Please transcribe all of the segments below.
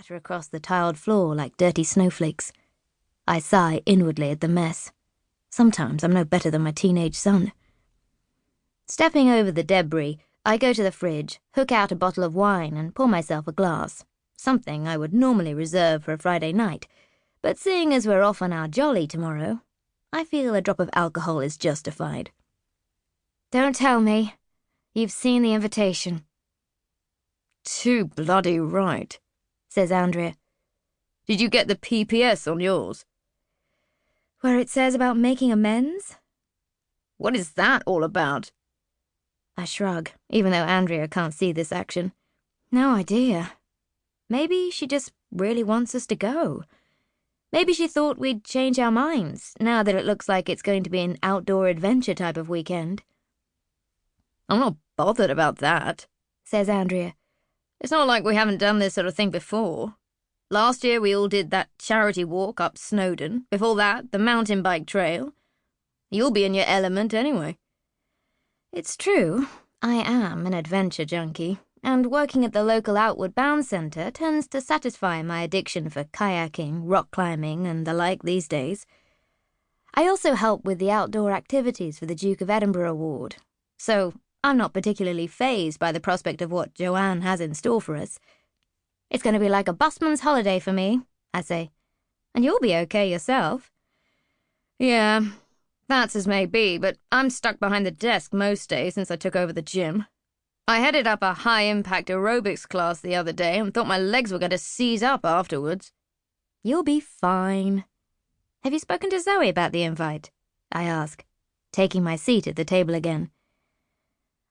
scatter across the tiled floor like dirty snowflakes. I sigh inwardly at the mess. Sometimes I'm no better than my teenage son. Stepping over the debris, I go to the fridge, hook out a bottle of wine and pour myself a glass, something I would normally reserve for a Friday night, but seeing as we're off on our jolly tomorrow, I feel a drop of alcohol is justified. Don't tell me. You've seen the invitation. Too bloody right, says Andrea. Did you get the PPS on yours? Where it says about making amends? What is that all about? I shrug, even though Andrea can't see this action. No idea. Maybe she just really wants us to go. Maybe she thought we'd change our minds, now that it looks like it's going to be an outdoor adventure type of weekend. I'm not bothered about that, says Andrea. It's not like we haven't done this sort of thing before. Last year we all did that charity walk up Snowdon. Before that, the mountain bike trail. You'll be in your element anyway. It's true. I am an adventure junkie, and working at the local Outward Bound Centre tends to satisfy my addiction for kayaking, rock climbing, and the like these days. I also help with the outdoor activities for the Duke of Edinburgh Award, so I'm not particularly fazed by the prospect of what Joanne has in store for us. It's going to be like a busman's holiday for me, I say. And you'll be okay yourself. Yeah, that's as may be, but I'm stuck behind the desk most days since I took over the gym. I headed up a high-impact aerobics class the other day and thought my legs were going to seize up afterwards. You'll be fine. Have you spoken to Zoe about the invite? I ask, taking my seat at the table again.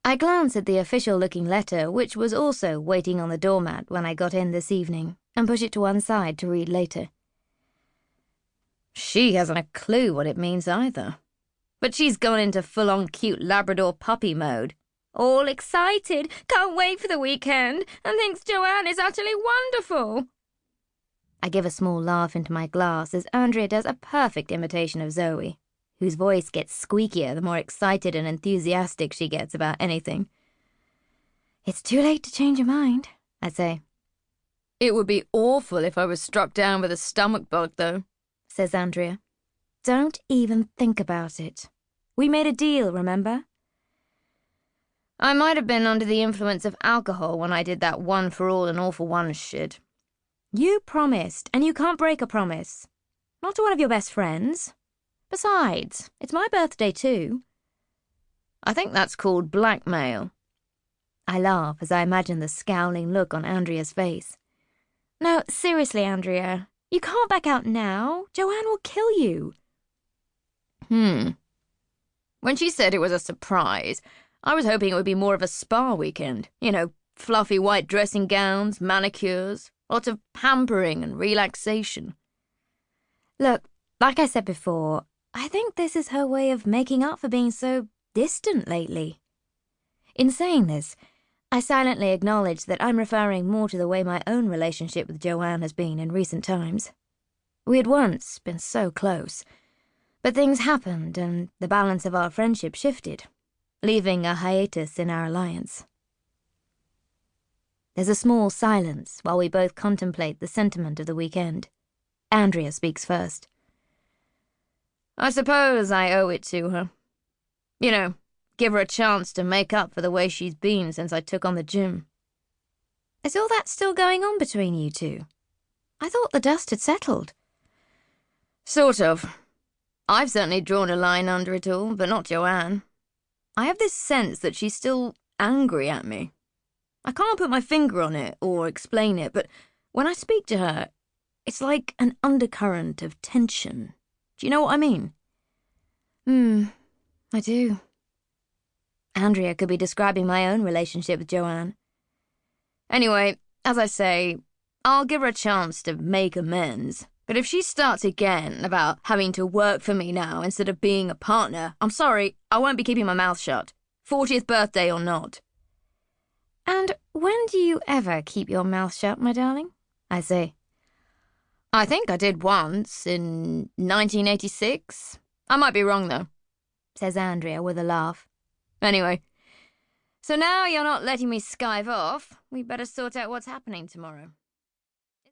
I glance at the official-looking letter, which was also waiting on the doormat when I got in this evening, and push it to one side to read later. She hasn't a clue what it means either. But she's gone into full-on cute Labrador puppy mode. All excited, can't wait for the weekend, and thinks Joanne is utterly wonderful. I give a small laugh into my glass as Andrea does a perfect imitation of Zoe, whose voice gets squeakier the more excited and enthusiastic she gets about anything. It's too late to change your mind, I say. It would be awful if I was struck down with a stomach bug, though, says Andrea. Don't even think about it. We made a deal, remember? I might have been under the influence of alcohol when I did that one for all and all for one shit. You promised, and you can't break a promise. Not to one of your best friends. Besides, it's my birthday too. I think that's called blackmail. I laugh as I imagine the scowling look on Andrea's face. No, seriously, Andrea. You can't back out now. Joanne will kill you. When she said it was a surprise, I was hoping it would be more of a spa weekend. You know, fluffy white dressing gowns, manicures, lots of pampering and relaxation. Look, like I said before, I think this is her way of making up for being so distant lately. In saying this, I silently acknowledge that I'm referring more to the way my own relationship with Joanne has been in recent times. We had once been so close, but things happened and the balance of our friendship shifted, leaving a hiatus in our alliance. There's a small silence while we both contemplate the sentiment of the weekend. Andrea speaks first. I suppose I owe it to her. You know, give her a chance to make up for the way she's been since I took on the gym. Is all that still going on between you two? I thought the dust had settled. Sort of. I've certainly drawn a line under it all, but not Joanne. I have this sense that she's still angry at me. I can't put my finger on it or explain it, but when I speak to her, it's like an undercurrent of tension. Do you know what I mean? I do. Andrea could be describing my own relationship with Joanne. Anyway, as I say, I'll give her a chance to make amends. But if she starts again about having to work for me now instead of being a partner, I'm sorry, I won't be keeping my mouth shut. 40th birthday or not. And when do you ever keep your mouth shut, my darling? I say. I think I did once, in 1986. I might be wrong, though, says Andrea with a laugh. Anyway, so now you're not letting me skive off, we better sort out what's happening tomorrow.